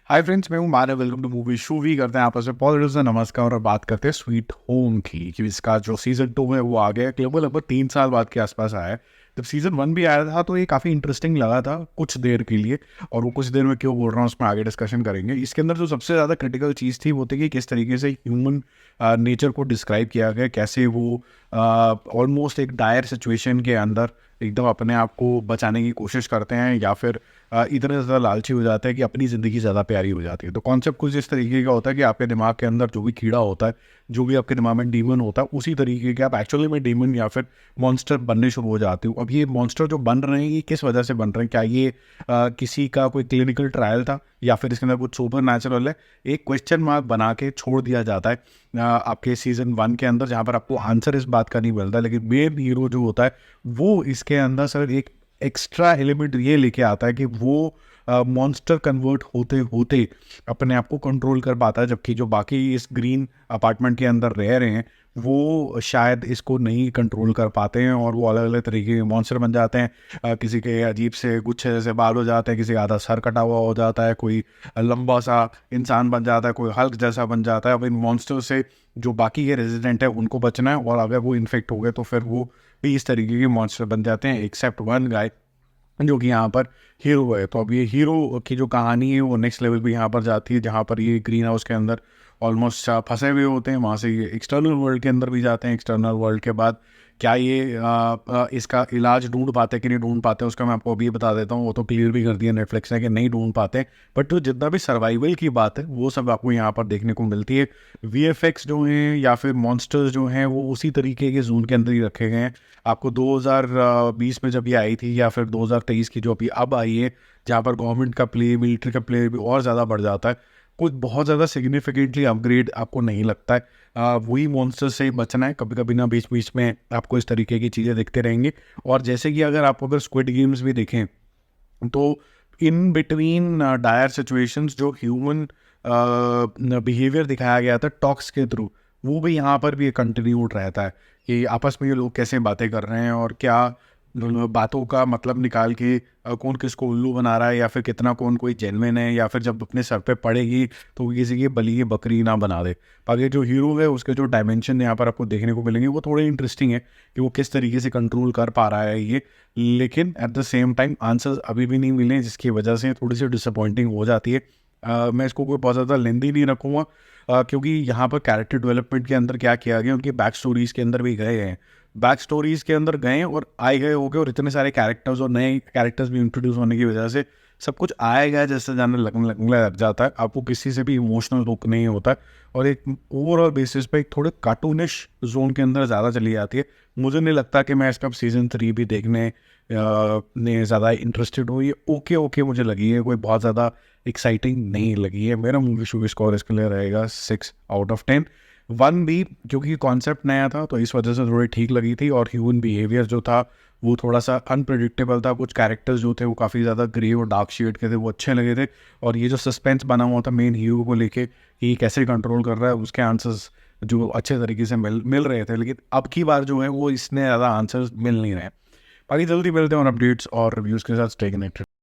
हाय friends, मैं हूँ Manav. Welcome to Movie Shoovy. करते हैं आपस में पॉजिटिव से नमस्कार और बात करते हैं स्वीट होम की कि इसका जो सीजन 2 है वो आ गया। लगभग 3 साल बाद के आसपास आया है। जब सीजन 1 भी आया था तो ये काफ़ी इंटरेस्टिंग लगा था कुछ देर के लिए, और वो कुछ देर में क्यों बोल रहा हूँ उसमें आगे डिस्कशन करेंगे। इसके अंदर जो सबसे ज़्यादा क्रिटिकल चीज़ थी वो थी कि किस तरीके से ह्यूमन नेचर को डिस्क्राइब किया गया, कैसे वो ऑलमोस्ट एक डायर सिचुएशन के अंदर एकदम अपने आप को बचाने की कोशिश करते हैं, या फिर इतने ज़्यादा लालची हो जाते हैं कि अपनी ज़िंदगी ज़्यादा प्यारी हो जाती है। तो कॉन्सेप्ट कुछ इस तरीके का होता है कि आपके दिमाग के अंदर जो भी कीड़ा होता है, जो भी आपके दिमाग में डीमन होता है, उसी तरीके के आप एक्चुअली में डीमन या फिर मॉन्स्टर बनने शुरू हो जाते हो। अब ये मॉन्स्टर जो बन रहे हैं ये किस वजह से बन रहे हैं? क्या ये किसी का कोई क्लिनिकल ट्रायल था, या फिर इसके अंदर कुछ सुपर नेचुरल है? एक क्वेश्चन मार्क बना के छोड़ दिया जाता है आपके सीजन 1 के अंदर, जहाँ पर आपको आंसर इस बात का नहीं मिलता। लेकिन मेन हीरो जो होता है वो इसके अंदर सर एक एक्स्ट्रा एलिमेंट ये लेके आता है कि वो मॉन्स्टर कन्वर्ट होते होते अपने आप को कंट्रोल कर पाता है, जबकि जो बाकी इस ग्रीन अपार्टमेंट के अंदर रह रहे हैं वो शायद इसको नहीं कंट्रोल कर पाते हैं, और वो अलग अलग तरीके के मॉन्स्टर बन जाते हैं। किसी के अजीब से गुच्छे जैसे बाल हो जाते हैं, किसी का आधा सर कटा हुआ हो जाता है, कोई लंबा सा इंसान बन जाता है, कोई हल्क जैसा बन जाता है। अब इन मॉन्स्टर से जो बाकी के रेजिडेंट है उनको बचना है, और अगर वो इन्फेक्ट हो गए तो फिर वो भी इस तरीके के मॉन्स्टर बन जाते हैं, एक्सेप्ट वन गाय जो कि यहाँ पर हीरो है। तो अब ये हीरो की जो कहानी है वो नेक्स्ट लेवल पे यहाँ पर जाती है, जहाँ पर ये ग्रीन हाउस के अंदर ऑलमोस्ट फंसे हुए होते हैं। वहाँ से ये एक्सटर्नल वर्ल्ड के अंदर भी जाते हैं। एक्सटर्नल वर्ल्ड के बाद क्या ये इसका इलाज ढूंढ पाते कि नहीं ढूंढ पाते, उसका मैं आपको अभी बता देता हूँ। वो तो क्लियर भी कर दिया नेटफ्लिक्स ने कि नहीं ढूंढ पाते। बट तो जितना भी सर्वाइवल की बात है वो सब आपको यहाँ पर देखने को मिलती है। वीएफएक्स जो हैं या फिर मॉन्स्टर्स जो हैं वो उसी तरीके के जोन के अंदर ही रखे गए हैं। आपको 2020 में जब ये आई थी, या फिर 2023 की जो अभी अब आई है, जहाँ पर गवर्नमेंट का प्ले, मिलिट्री का प्ले भी और ज़्यादा बढ़ जाता है, कुछ बहुत ज़्यादा सिग्निफिकेंटली अपग्रेड आपको नहीं लगता है। वही मॉन्स्टर से बचना है। कभी कभी ना बीच बीच में आपको इस तरीके की चीज़ें दिखते रहेंगी। और जैसे कि अगर स्क्विड गेम्स भी देखें तो इन बिटवीन डायर सिचुएशंस जो ह्यूमन बिहेवियर दिखाया गया था टॉक्स के थ्रू, वो भी यहाँ पर भी कंटिन्यूड रहता है कि आपस में ये लोग कैसे बातें कर रहे हैं, और क्या बातों का मतलब निकाल के कौन किसको उल्लू बना रहा है, या फिर कितना कौन कोई जेन्युइन है, या फिर जब अपने सर पे पड़ेगी तो किसी की बली बकरी ना बना दे। बाकी जो हीरो है उसके जो डायमेंशन यहाँ पर आपको देखने को मिलेंगे वो थोड़े इंटरेस्टिंग है कि वो किस तरीके से कंट्रोल कर पा रहा है ये। लेकिन at the same time answers अभी भी नहीं मिले, जिसकी वजह से थोड़ी सी डिसअपॉइंटिंग हो जाती है। मैं इसको कोई बहुत ज़्यादा लेंदी नहीं रखूँगा, क्योंकि यहाँ पर कैरेक्टर डेवलपमेंट के अंदर क्या किया गया, उनके बैक स्टोरीज़ के अंदर भी गए हैं। बैक स्टोरीज़ के अंदर गए और आए गए हो गए, और इतने सारे कैरेक्टर्स और नए कैरेक्टर्स भी इंट्रोड्यूस होने की वजह से सब कुछ आया गया जैसे जाने लगने लग जाता है। आपको किसी से भी इमोशनल रुक नहीं होता है, और एक ओवरऑल बेसिस पे एक थोड़े कार्टूनिश जोन के अंदर ज़्यादा चली जाती है। मुझे नहीं लगता कि मैं इसका सीज़न 3 भी देखने ने ज़्यादा इंटरेस्टेड हूँ। ये ओके ओके मुझे लगी है, कोई बहुत ज़्यादा एक्साइटिंग नहीं लगी है। मेरा मूवी शो स्कोर इसके लिए रहेगा 6/10। 1 भी क्योंकि कॉन्सेप्ट नया था तो इस वजह से थोड़ी ठीक लगी थी, और ह्यूमन बिहेवियर जो था वो थोड़ा सा अनप्रेडिक्टेबल था। कुछ कैरेक्टर्स जो थे वो काफ़ी ज़्यादा ग्रे और डार्क शेड के थे, वो अच्छे लगे थे। और ये जो सस्पेंस बना हुआ था मेन हीरो को लेके कि ये कैसे कंट्रोल कर रहा है, उसके आंसर्स जो अच्छे तरीके से मिल रहे थे। लेकिन अब की बार जो है वो इसने ज़्यादा आंसर्स मिल नहीं रहे। बाकी जल्दी मिलते हैं और अपडेट्स और रिव्यूज़ के साथ। Stay connected.